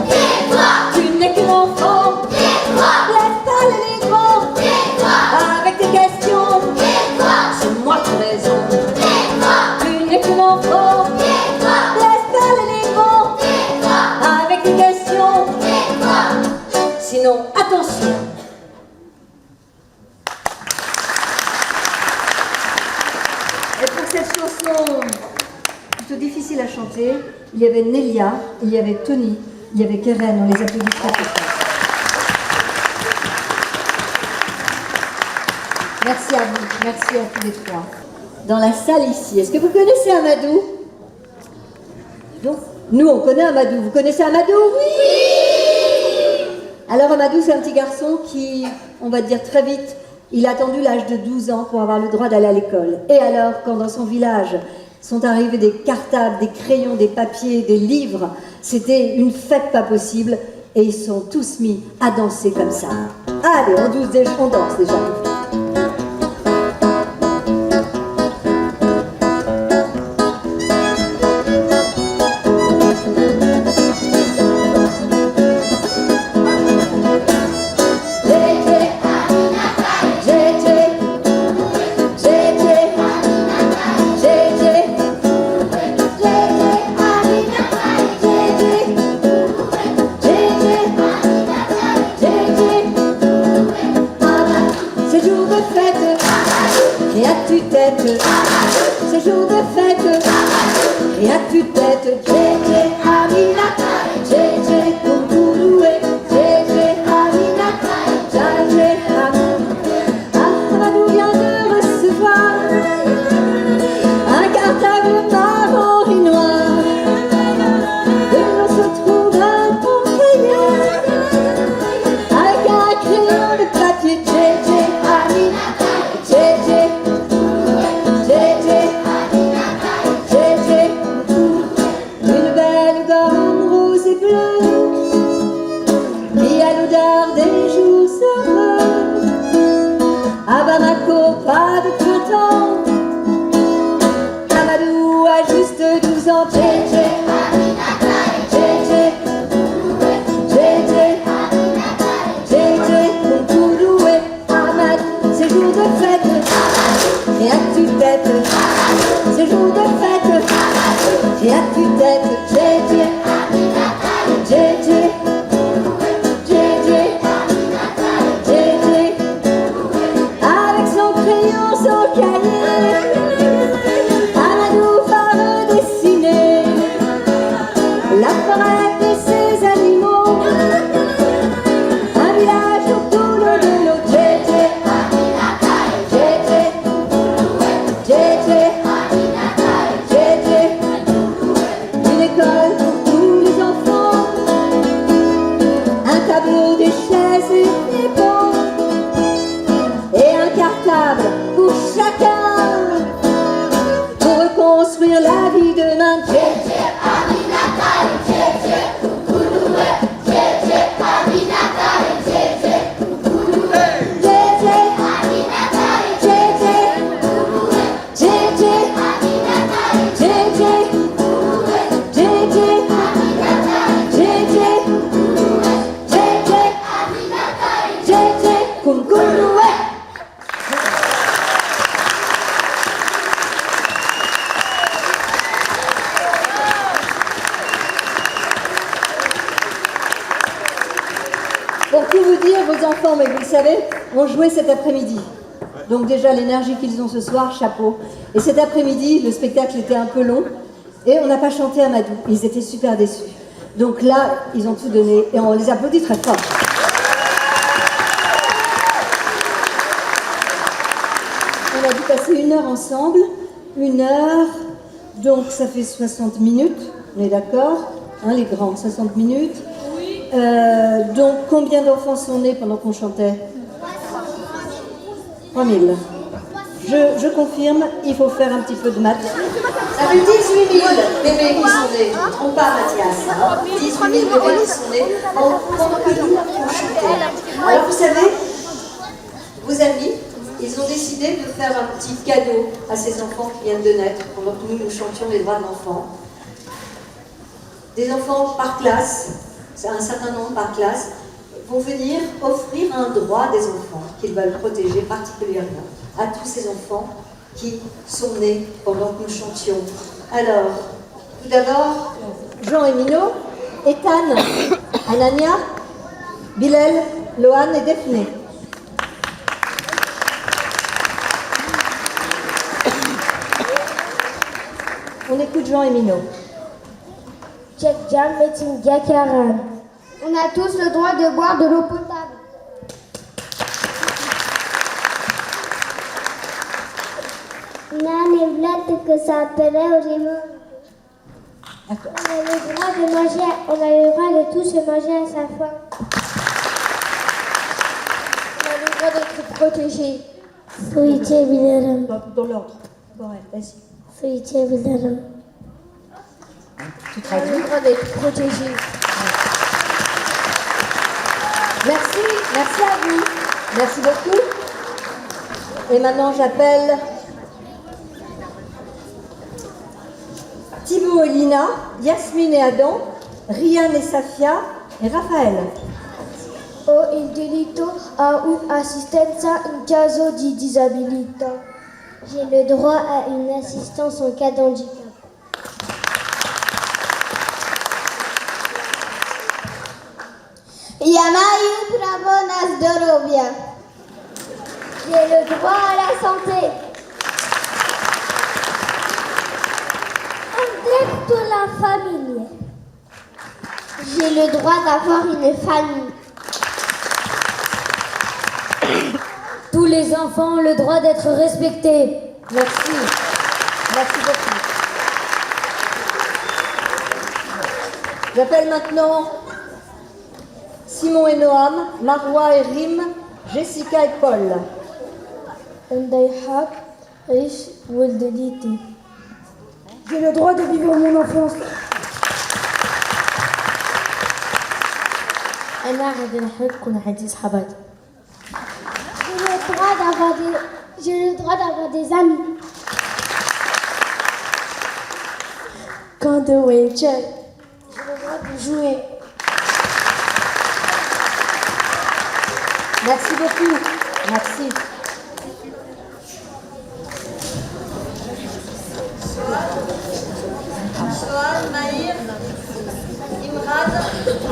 Dis-moi, Tu n'es qu'un enfant, dis-moi, laisse pas les grands, dis-moi, avec tes questions, dis-moi, c'est moi qui ai raison. dis-moi, Tu n'es qu'un enfant, dis-moi, laisse pas les grands, dis-moi, avec tes questions, dis-moi. sinon attention. Et pour cette chanson plutôt difficile à chanter, il y avait Nélia, il y avait Tony Il y avait Keren, on les applaudit très très fort. Merci à vous, merci à tous les trois. Dans la salle ici, est-ce que vous connaissez Amadou? Donc, nous on connaît Amadou. Vous connaissez Amadou? Oui! Alors Amadou, c'est un petit garçon qui, on va dire très vite, il a attendu l'âge de 12 ans pour avoir le droit d'aller à l'école. Et alors, quand dans son village sont arrivés des cartables, des crayons, des papiers, des livres, c'était une fête pas possible. Et ils sont tous mis à danser comme ça. Allez, on danse déjà. C'est jour de fête, et à tue-tête, Djé, Aminata, Djé, Koukouloué, Djé, Aminata, Djé, Aminata. Amadou vient de recevoir un cartable marron et noir. Et l'on se trouve un bon crayon, avec un crayon de papier, Djé, Aminata, Djé. Une belle gomme rose et bleue qui a l'odeur des jours heureux. À Bamako, pas de printemps. Amadou a juste 12 ans. Djé, Djé, Koukouloué, Amadou, c'est jour de fête. Et à tue-tête, c'est jour de fête. Et à tue-tête, Djé, Djé, Djé, avec son crayon, son cahier, Amadou va redessiner la forêt et ses animaux, un village autour de l'eau. Une école pour tous les enfants, un tableau, des chaises et des bancs, et un cartable pour chacun, pour reconstruire la vie de demain. Pour tout vous dire, vos enfants, mais vous le savez, ont joué cet après-midi. Donc déjà, l'énergie qu'ils ont ce soir, chapeau. Et cet après-midi, le spectacle était un peu long, et on n'a pas chanté Amadou. Ils étaient super déçus. Donc là, ils ont tout donné, et on les applaudit très fort. On a dû passer 1 heure ensemble, 1 heure, donc ça fait 60 minutes, on est d'accord, hein, les grands, 60 minutes. Donc, combien d'enfants sont nés pendant qu'on chantait? 3000. Je confirme, il faut faire un petit peu de maths. Ça fait 18 000 bébés qui sont nés. Ne trompe pas, Mathias. Hein, 18 000 bébés qui sont nés pendant que nous, on chantait. Alors, vous savez, vos amis, ils ont décidé de faire un petit cadeau à ces enfants qui viennent de naître pendant que nous chantions les droits de l'enfant. Des enfants par classe. C'est un certain nombre par classe, vont venir offrir un droit des enfants qu'ils veulent protéger particulièrement à tous ces enfants qui sont nés pendant que nous chantions. Alors, tout d'abord, Jean et Mino, Ethan, Anania, Bilal, Lohan et Daphné. On écoute Jean et Mino. On a tous le droit de boire de l'eau potable. On a le droit de manger, on a le droit de tous se manger à sa faim. On a le droit d'être protégé. Dans l'ordre. Bon, ouais, vas-y. Tu On a le droit d'être protégé. Merci à vous. Merci beaucoup. Et maintenant, j'appelle Thibaut et Lina, Yasmine et Adam, Ryan et Safia et Raphaël. Ho il diritto a un'assistenza in caso di disabilità. J'ai le droit à une assistance en cas d'handicap. Ja mają prawo na zdrowie. J'ai le droit à la santé. Un diritto alla famiglia. J'ai le droit d'avoir une famille. Tous les enfants ont le droit d'être respectés. Merci. Merci beaucoup. J'appelle maintenant Simon et Noam, Marwa et Rim, Jessica et Paul. J'ai le droit de vivre mon enfance. J'ai le droit d'avoir des amis. Quand de Winchell. J'ai le droit de jouer. Merci beaucoup. Merci. Soal, Maïr, Imran,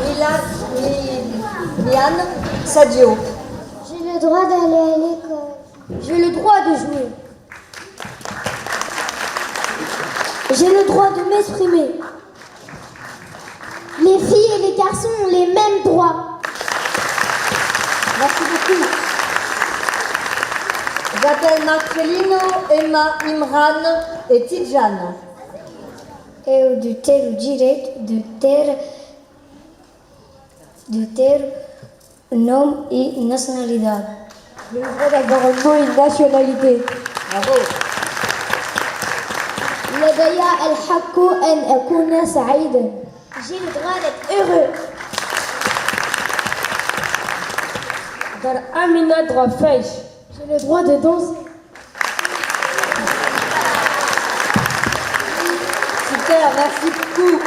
Milad, Mian, Sadio. J'ai le droit d'aller à l'école. J'ai le droit de jouer. J'ai le droit de m'exprimer. Les filles et les garçons ont les mêmes droits. Merci beaucoup. J'appelle Marcelino, Emma, Imran et Tidjane. Eu de ter o direito de ter nome e nacionalidade. J'ai le droit d'avoir un nom et une nationalité. Bravo. لدي الحق أن أكون سعيدا. J'ai le droit d'être heureux. Dans Amina Drafesh. J'ai le droit de danser. Super, merci beaucoup.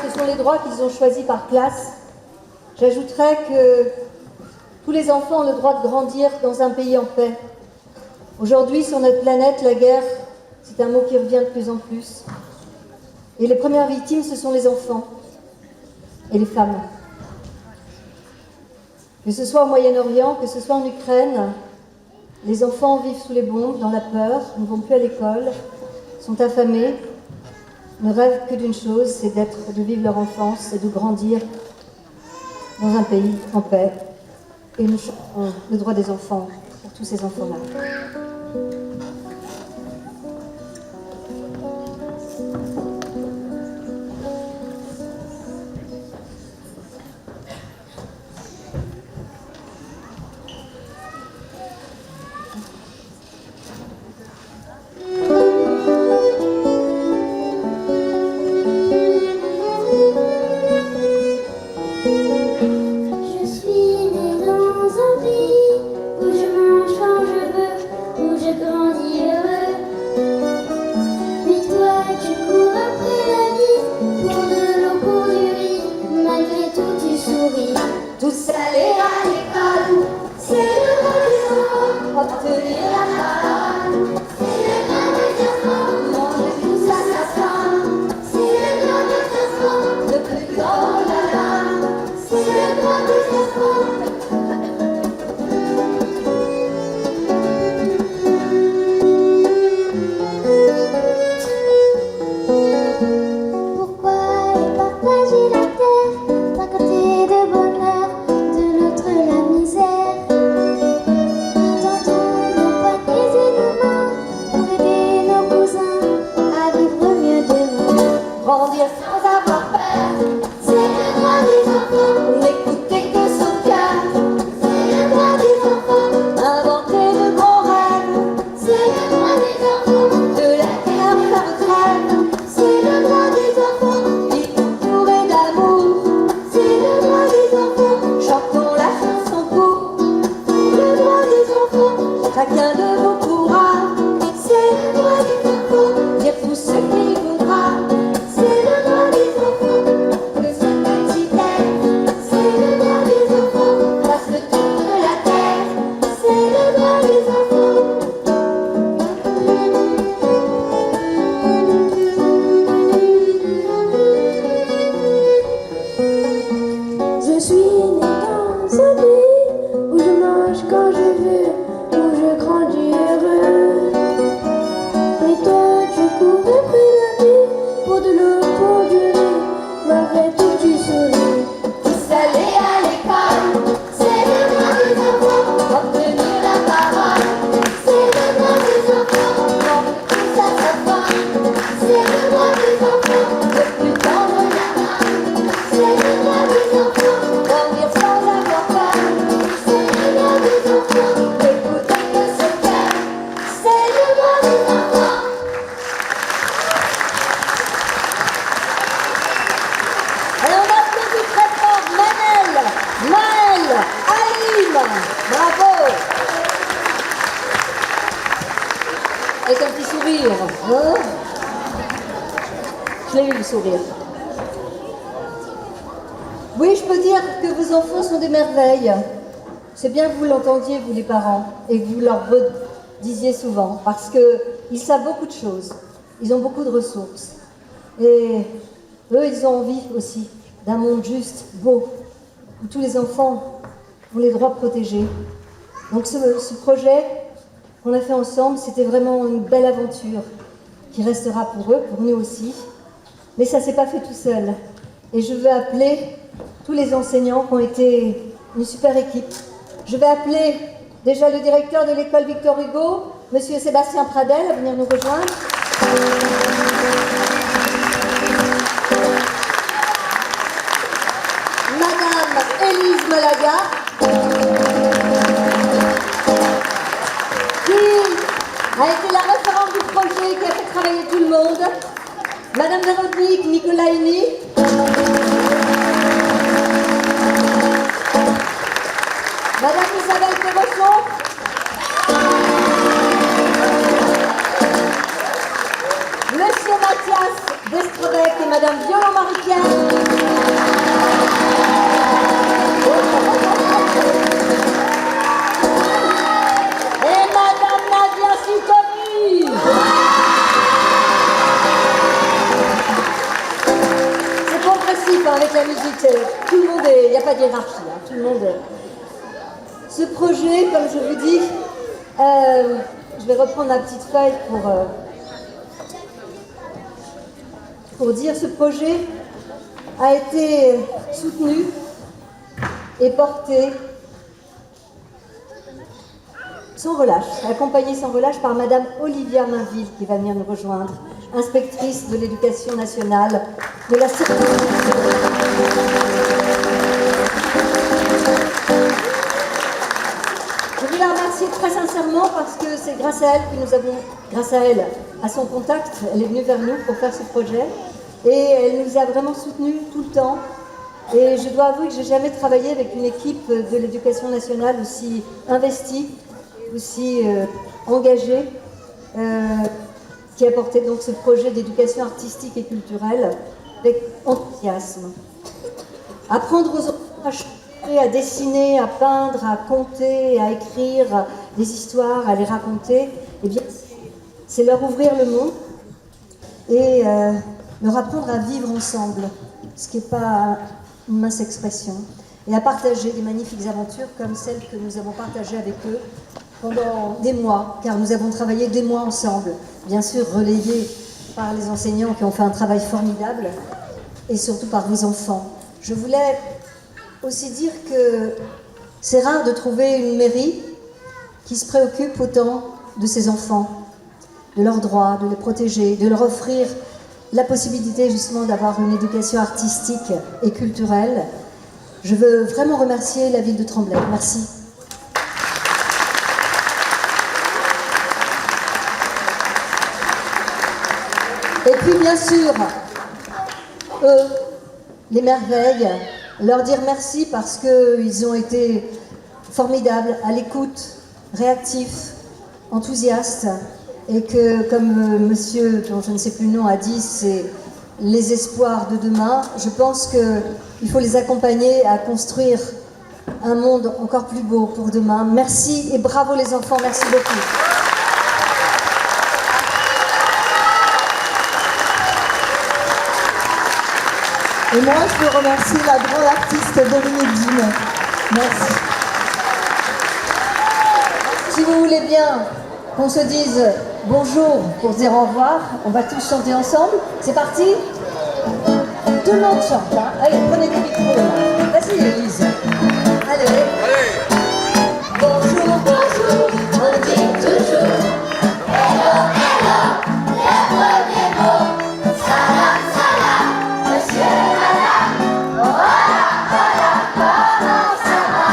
Ce sont les droits qu'ils ont choisis par classe. J'ajouterais que tous les enfants ont le droit de grandir dans un pays en paix. Aujourd'hui, sur notre planète, la guerre, c'est un mot qui revient de plus en plus. Et les premières victimes, ce sont les enfants et les femmes. Que ce soit au Moyen-Orient, que ce soit en Ukraine, les enfants vivent sous les bombes, dans la peur, ne vont plus à l'école, sont affamés, ne rêvent que d'une chose, c'est de vivre leur enfance et de grandir dans un pays en paix. Et nous chantons le droit des enfants pour tous ces enfants-là. Je suis née dans un pays où je mange quand je veux, où je grandis heureux. Mais toi, tu cours après la vie, pour de l'eau, pour du riz, malgré tout tu souris. Tous Aller à l'école, c'est le droit des enfants. obtenir La parole, c'est le droit des enfants. Manger tout à sa faim, c'est le droit des enfants. le plus Oh là là, c'est le droit des enfants. Pourquoi les Bravo. Avec un petit sourire. Hein? Je l'ai eu le sourire. Oui, je peux dire que vos enfants sont des merveilles. C'est bien que vous l'entendiez, vous les parents, et que vous leur disiez souvent, parce qu'ils savent beaucoup de choses. Ils ont beaucoup de ressources. Et eux, ils ont envie aussi d'un monde juste, beau, où tous les enfants ont les droits protégés. Donc ce projet qu'on a fait ensemble, c'était vraiment une belle aventure qui restera pour eux, pour nous aussi. Mais ça ne s'est pas fait tout seul. Et je veux appeler tous les enseignants qui ont été une super équipe. Je vais appeler déjà le directeur de l'école Victor Hugo, Monsieur Sébastien Pradel, à venir nous rejoindre. Madame Élise Malaga, qui a été la référente du projet, qui a fait travailler tout le monde. Madame Véronique Nicolaini. Madame Isabelle Perrochon. Monsieur Mathias Destrebec et Madame Violent Marie-Pierre. Et Madame Nadia Siconi. C'est progressif hein, avec la musique. Tout le monde est. Il n'y a pas de hiérarchie. Hein, tout le monde est. Ce projet, comme je vous dis, je vais reprendre ma petite feuille pour dire ce projet a été soutenu et porté sans relâche, accompagné sans relâche par Madame Olivia Mainville qui va venir nous rejoindre, inspectrice de l'éducation nationale de la Je veux la remercier très sincèrement parce que c'est grâce à elle que nous avons, grâce à elle, à son contact, elle est venue vers nous pour faire ce projet et elle nous a vraiment soutenus tout le temps. Et je dois avouer que j'ai jamais travaillé avec une équipe de l'éducation nationale aussi investie, aussi engagée, qui a porté donc ce projet d'éducation artistique et culturelle avec enthousiasme. Apprendre aux enfants à chanter, à dessiner, à peindre, à compter, à écrire des histoires, à les raconter, eh bien, c'est leur ouvrir le monde et leur apprendre à vivre ensemble, ce qui n'est pas une mince expression, et à partager des magnifiques aventures comme celles que nous avons partagées avec eux pendant des mois, car nous avons travaillé des mois ensemble, bien sûr relayés par les enseignants qui ont fait un travail formidable, et surtout par vos enfants. Je voulais aussi dire que c'est rare de trouver une mairie qui se préoccupe autant de ses enfants, de leurs droits, de les protéger, de leur offrir la possibilité justement d'avoir une éducation artistique et culturelle. Je veux vraiment remercier la ville de Tremblay. Merci. Et puis bien sûr, eux, les merveilles, leur dire merci parce qu'ils ont été formidables, à l'écoute, réactifs, enthousiastes. Et que, comme monsieur, dont je ne sais plus le nom, a dit, c'est les espoirs de demain. Je pense qu'il faut les accompagner à construire un monde encore plus beau pour demain. Merci et bravo les enfants, merci beaucoup. Et moi, je veux remercier la grande artiste Dominique Dine. Merci. Si vous voulez bien qu'on se dise bonjour pour dire au revoir, on va tous chanter ensemble. C'est parti? Tout le monde chante, hein? Allez, prenez des micros là. Vas-y, Élise. Allez. Allez. Bonjour, bonjour, on dit toujours. Hello, hello, les premiers mots. Salam, salam, monsieur, madame. Hola, hola, comment ça va?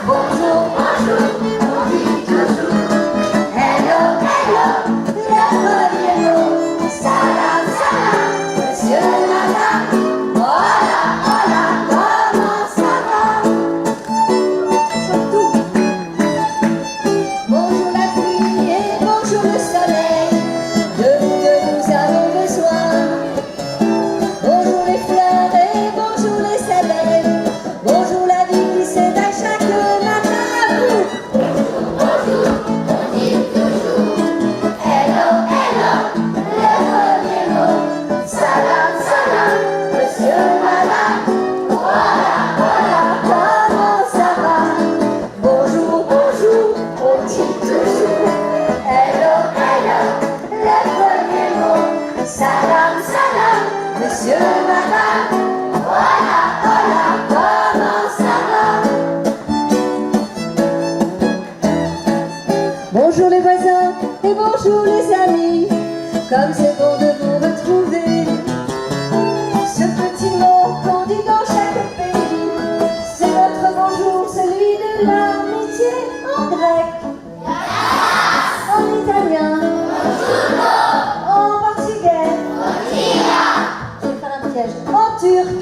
Bonjour, bonjour, on dit toujours. Hello, hello, les premiers mots. Salam, salam, monsieur, madame. Hola, hola, comment Bonjour les voisins et bonjour les amis, comme c'est bon de vous retrouver. Ce petit mot qu'on dit dans chaque pays, c'est notre bonjour, celui de l'amitié en grec, en italien, en portugais, je vais faire un piège, en turc.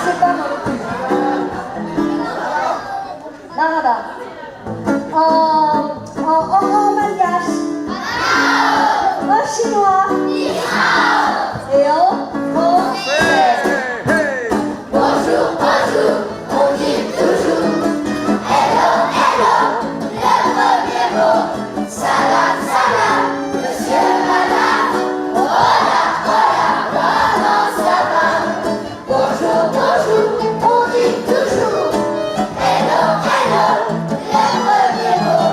C'est pas mal. Marhaba. En malgache, en chinois et en français. Bonjour, bonjour, on dit toujours hello, hello, le premier mot. Salam, salam, monsieur, madame. Hola, hola, comment ça va? Bonjour, bonjour, on dit toujours hello, hello, le premier mot.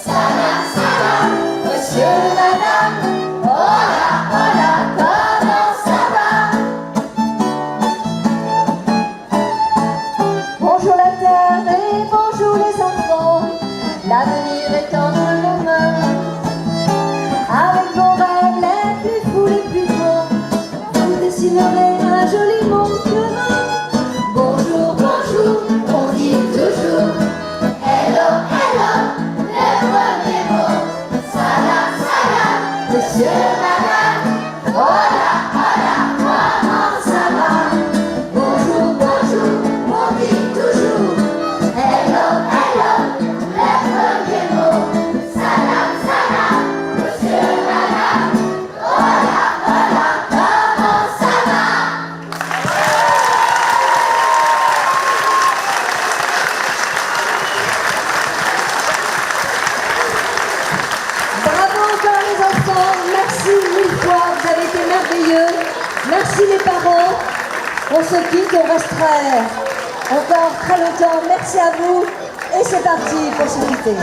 Salam, salam, monsieur, madame. Hola, hola, comment ça va? Bonjour la terre et bonjour les enfants, l'avenir est entre nos mains. Avec vos rêves les plus fous, les plus grands, vous dessinerez un joli monde demain. Bonjour, bonjour, on dit toujours hello, hello, le premier mot. Salam, salam, monsieur, madame. Hola, hola, comment ça va? Bonjour, bonjour, on dit toujours hello, hello, le premier mot. Salam, salam, monsieur, madame. Hola, hola, comment ça va? Bravo encore les enfants, merci mille fois, vous avez été merveilleux. Merci les parents, on se quitte, on resterait encore très longtemps. Merci à vous et c'est parti pour se quitter.